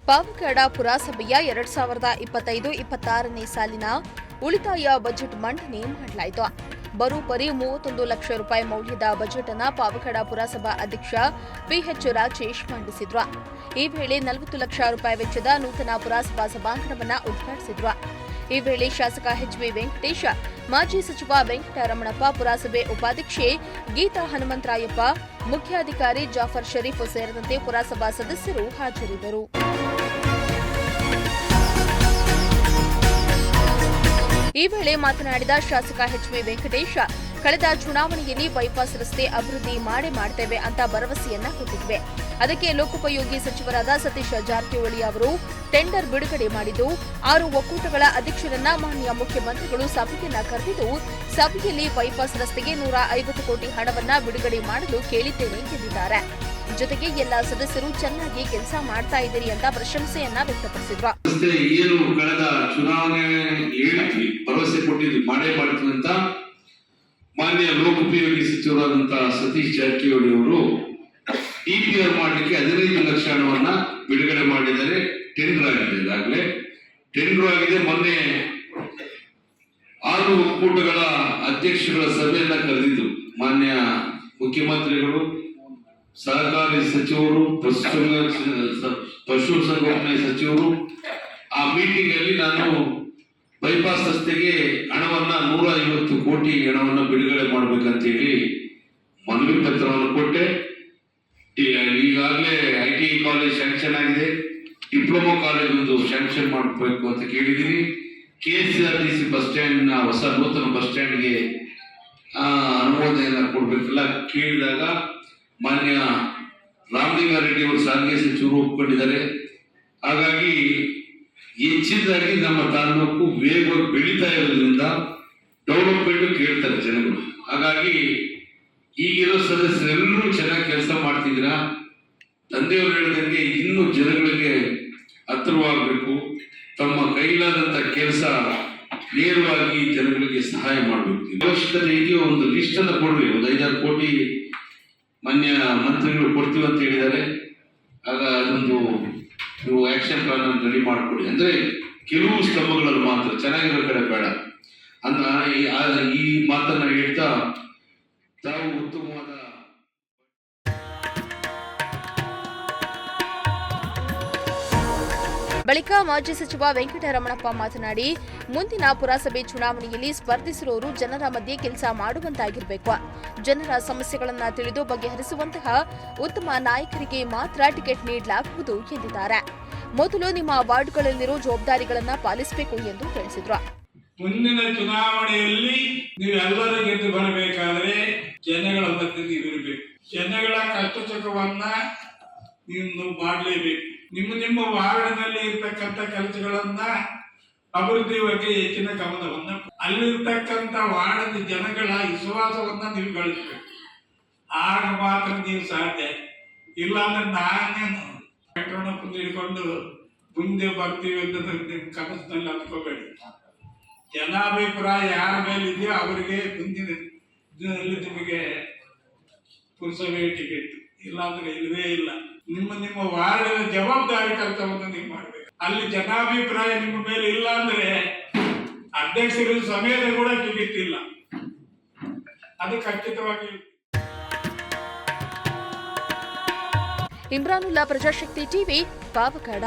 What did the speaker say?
ಪಾವಗಡ ಪುರಸಭೆಯ 2025-26ನೇ ಸಾಲಿನ ಉಳಿತಾಯ ಬಜೆಟ್ ಮಂಡನೆ ಮಾಡಲಾಯಿತು. ಬರೋಬ್ಬರಿ 31 ಲಕ್ಷ ರೂಪಾಯಿ ಮೌಲ್ಯದ ಬಜೆಟ್ ಅನ್ನು ಪಾವಗಡ ಪುರಸಭಾ ಅಧ್ಯಕ್ಷ ಪಿಎಚ್ ರಾಜೇಶ್ ಮಂಡಿಸಿದ್ರು. ಈ ವೇಳೆ 40 ಲಕ್ಷ ರೂಪಾಯಿ ವೆಚ್ಚದ ನೂತನ ಪುರಸಭಾ ಸಭಾಂಗಣವನ್ನು ಉದ್ಘಾಟಿಸಿದ್ರು. ಈ ವೇಳೆ ಶಾಸಕ ಎಚ್.ಬಿ. ವೆಂಕಟೇಶ, ಮಾಜಿ ಸಚಿವ ವೆಂಕಟರಮಣಪ್ಪ, ಪುರಸಭೆ ಉಪಾಧ್ಯಕ್ಷೆ ಗೀತಾ ಹನುಮಂತರಾಯಪ್ಪ, ಮುಖ್ಯಾಧಿಕಾರಿ ಜಾಫರ್ ಶರೀಫ್ ಸೇರಿದಂತೆ ಪುರಸಭಾ ಸದಸ್ಯರು ಹಾಜರಿದ್ದರು. ಈ ವೇಳೆ ಮಾತನಾಡಿದ ಶಾಸಕ ಎಚ್.ಬಿ. ವೆಂಕಟೇಶ, ಕಳೆದ ಚುನಾವಣೆಯಲ್ಲಿ ಬೈಪಾಸ್ ರಸ್ತೆ ಅಭಿವೃದ್ಧಿ ಮಾಡ್ತೇವೆ ಅಂತ ಭರವಸೆಯನ್ನ ಕೊಟ್ಟಿದ್ವಿ. ಅದಕ್ಕೆ ಲೋಕೋಪಯೋಗಿ ಸಚಿವರಾದ ಸತೀಶ್ ಜಾರಕಿಹೊಳಿ ಅವರು ಟೆಂಡರ್ ಬಿಡುಗಡೆ ಮಾಡಿದ್ದು 6 ಒಕ್ಕೂಟಗಳ ಅಧ್ಯಕ್ಷರನ್ನ ಮಾನ್ಯ ಮುಖ್ಯಮಂತ್ರಿಗಳು ಸಭೆಯನ್ನ ಕರೆದಿದ್ದು, ಸಭೆಯಲ್ಲಿ ಬೈಪಾಸ್ ರಸ್ತೆಗೆ 150 ಕೋಟಿ ಹಣವನ್ನ ಬಿಡುಗಡೆ ಮಾಡಲು ಕೇಳಿದ್ದೇನೆ ಎಂದಿದ್ದಾರೆ. ಜೊತೆಗೆ ಎಲ್ಲ ಸದಸ್ಯರು ಚೆನ್ನಾಗಿ ಕೆಲಸ ಮಾಡ್ತಾ ಇದ್ದೀರಿ ಅಂತ ಪ್ರಶಂಸೆಯನ್ನ ವ್ಯಕ್ತಪಡಿಸಿದ್ರು. ಏನು ಕಳೆದ ಚುನಾವಣೆ ಹೇಳಿದ್ವಿ, ಭರವಸೆ ಕೊಟ್ಟಿದ್ವಿ, ಮಾಡೇ ಮಾಡ್ತೀವಿ ಅಂತ ಮಾನ್ಯ ಲೋಕೋಪಯೋಗಿ ಸಚಿವರಾದಂತಹ ಸತೀಶ್ ಜಾರಕಿಹೊಳಿ ಅವರು ಡಿಪಿಆರ್ ಮಾಡಲಿಕ್ಕೆ 15 ಲಕ್ಷ ಹಣವನ್ನ ಬಿಡುಗಡೆ ಮಾಡಿದರೆ ಟೆಂಡರ್ ಆಗಿದೆ. ಈಗಾಗಲೇ ಟೆಂಡರ್ ಆಗಿದೆ. ಮೊನ್ನೆ 6 ಒಕ್ಕೂಟಗಳ ಅಧ್ಯಕ್ಷಗಳ ಸಭೆಯನ್ನ ಕರೆದಿದ್ದು ಮಾನ್ಯ ಮುಖ್ಯಮಂತ್ರಿಗಳು, ಸಹಕಾರಿ ಸಚಿವರು, ಪಶು ಸಂಗೋಪನೆ ಸಚಿವರು. ಆ ಮೀಟಿಂಗ್ ಅಲ್ಲಿ ನಾನು ಬೈಪಾಸ್ ರಸ್ತೆಗೆ ಹಣವನ್ನ 150 ಕೋಟಿ ಹಣವನ್ನ ಬಿಡುಗಡೆ ಮಾಡ್ಬೇಕಂತ ಹೇಳಿ ಮನವಿ ಪತ್ರವನ್ನು ಕೊಟ್ಟೆ. ಈಗಾಗಲೇ ITI ಕಾಲೇಜ್ ಸ್ಯಾಂಕ್ಷನ್ ಆಗಿದೆ, ಡಿಪ್ಲೊಮಾ ಕಾಲೇಜ್ ಒಂದು ಸ್ಯಾಂಕ್ಷನ್ ಮಾಡಬೇಕು ಅಂತ ಕೇಳಿದೀನಿ. KSRTC ಬಸ್ ಸ್ಟ್ಯಾಂಡ್ ನ ಹೊಸ ನೂತನ ಬಸ್ ಸ್ಟ್ಯಾಂಡ್ಗೆ ಅನುಮೋದನೆ ಕೊಡ್ಬೇಕೆಲ್ಲ ಕೇಳಿದಾಗ ಮಾನ್ಯ ರಾಮಲಿಂಗಾರೆಡ್ಡಿ ಅವರು ಸಾರಿಗೆ ಸಚಿವರು ಒಪ್ಕೊಂಡಿದ್ದಾರೆ. ಹಾಗಾಗಿ ಹೆಚ್ಚಿನದಾಗಿ ನಮ್ಮ ತಾಲೂಕು ವೇಗವಾಗಿ ಬೆಳೀತಾ ಇರೋದ್ರಿಂದ ಡೆವಲಪ್ಮೆಂಟ್ ಕೇಳ್ತಾರೆ ಜನಗಳು. ಹಾಗಾಗಿ ಈಗಿರೋ ಸದಸ್ಯರೆಲ್ಲರೂ ಚೆನ್ನಾಗಿ ಕೆಲಸ ಮಾಡ್ತಿದ್ದೀರಾ. ತಂದೆಯವರು ಹೇಳಿದಂಗೆ ಇನ್ನೂ ಜನಗಳಿಗೆ ಹತ್ತಿರವಾಗಬೇಕು. ತಮ್ಮ ಕೈಲಾದಂತ ಕೆಲಸ ನೇರವಾಗಿ ಜನಗಳಿಗೆ ಸಹಾಯ ಮಾಡಬೇಕು. ಅವಶ್ಯಕತೆ ಇದೆಯೋ ಒಂದು ಲಿಸ್ಟ್ ಅನ್ನು ಕೊಡ್ರಿ. ಒಂದು 5-6 ಕೋಟಿ ಮಾನ್ಯ ಮಂತ್ರಿಗಳು ಕೊಡ್ತೀವಿ ಅಂತ ಹೇಳಿದ್ದಾರೆ. ಆಗ ಅದೊಂದು ನೀವು ಆಕ್ಷನ್ ಪ್ಲಾನ್ ಅನ್ನು ರೆಡಿ ಮಾಡಿಕೊಡಿ. ಅಂದ್ರೆ ಕೆಲವು ಸ್ತಂಭಗಳಲ್ಲಿ ಮಾತ್ರ, ಚೆನ್ನಾಗಿರೋ ಕಡೆ ಬೇಡ ಅಂತ ಈ ಮಾತನ್ನ ಹೇಳ್ತಾ ತಾವು ಉತ್ತಮವಾದ. ಬಳಿಕ ಮಾಜಿ ಸಚಿವ ವೆಂಕಟರಮಣಪ್ಪ ಮಾತನಾಡಿ, ಮುಂದಿನ ಪುರಸಭೆ ಚುನಾವಣೆಯಲ್ಲಿ ಸ್ಪರ್ಧಿಸಿರೋರು ಜನರ ಮಧ್ಯೆ ಕೆಲಸ ಮಾಡುವಂತಾಗಿರಬೇಕು. ಜನರ ಸಮಸ್ಯೆಗಳನ್ನು ತಿಳಿದು ಬಗೆಹರಿಸುವಂತಹ ಉತ್ತಮ ನಾಯಕರಿಗೆ ಮಾತ್ರ ಟಿಕೆಟ್ ನೀಡಲಾಗುವುದು ಎಂದಿದ್ದಾರೆ. ಮೊದಲು ನಿಮ್ಮ ವಾರ್ಡ್ಗಳಲ್ಲಿರೋ ಜವಾಬ್ದಾರಿಗಳನ್ನು ಪಾಲಿಸಬೇಕು ಎಂದು ತಿಳಿಸಿದ್ರು. ಮುಂದಿನ ಚುನಾವಣೆಯಲ್ಲಿ ನೀವೆಲ್ಲರೂ ಗೆದ್ದು ಬರಬೇಕಾದ್ರೆ ಜನಗಳ ಮಧ್ಯೆ ನೀವಿರಬೇಕು. ಜನಗಳ ಕಷ್ಟ ಸುಖವನ್ನ ನೀವು ಮಾಡಲೇಬೇಕು. ನಿಮ್ಮ ವಾರ್ಡ್ನಲ್ಲಿ ಇರ್ತಕ್ಕಂಥ ಕೆಲಸಗಳನ್ನ ಅಭಿವೃದ್ಧಿ ಬಗ್ಗೆ ಹೆಚ್ಚಿನ ಗಮನವನ್ನ, ಅಲ್ಲಿರ್ತಕ್ಕಂಥ ವಾರ್ಡ್ ಜನಗಳ ವಿಶ್ವಾಸವನ್ನ ನೀವು ಗಳಿಸಬೇಕು. ಆಗ ಮಾತ್ರ ನೀವು ಸಾಧ್ಯ. ಇಲ್ಲಾಂದ್ರೆ ನಾನೇನು ವೆಂಕಟರಮಣಪ್ಪ ಹಿಡ್ಕೊಂಡು ಮುಂದೆ ಬರ್ತೀವಿ ಅಂತ ನಿಮ್ಮ ಕನಸಿನಲ್ಲಿ ಅಂದ್ಕೋಬೇಡಿ. ಜನಾಭಿಪ್ರಾಯ ಯಾರ ಮೇಲೆ ಇದೆಯೋ ಅವರಿಗೆ ಮುಂದಿನ ದಿನದಲ್ಲಿ ನಿಮಗೆ ಪುರಸಭೆ ಟಿಕೆಟ್, ಇಲ್ಲಾಂದ್ರೆ ಇಲ್ಲವೇ ಇಲ್ಲ. ನಿಮ್ಮ ವಾರ್ಡಿನ ಜವಾಬ್ದಾರಿ ಕೆಲಸವನ್ನು ನೀವು ಮಾಡಬೇಕು. ಅಲ್ಲಿ ಜನಾಭಿಪ್ರಾಯ ನಿಮ್ಮ ಮೇಲೆ ಇಲ್ಲ ಅಂದ್ರೆ ಅಧ್ಯಕ್ಷರು ಸಮೇತ ಕೂಡ ಟಿಕೆಟ್ ಇಲ್ಲ, ಅದು ಖಚಿತವಾಗಿ. ಇಮ್ರಾನುಲ್ಲಾ, ಪ್ರಜಾಶಕ್ತಿ ಟಿವಿ, ಪಾವಗಡ.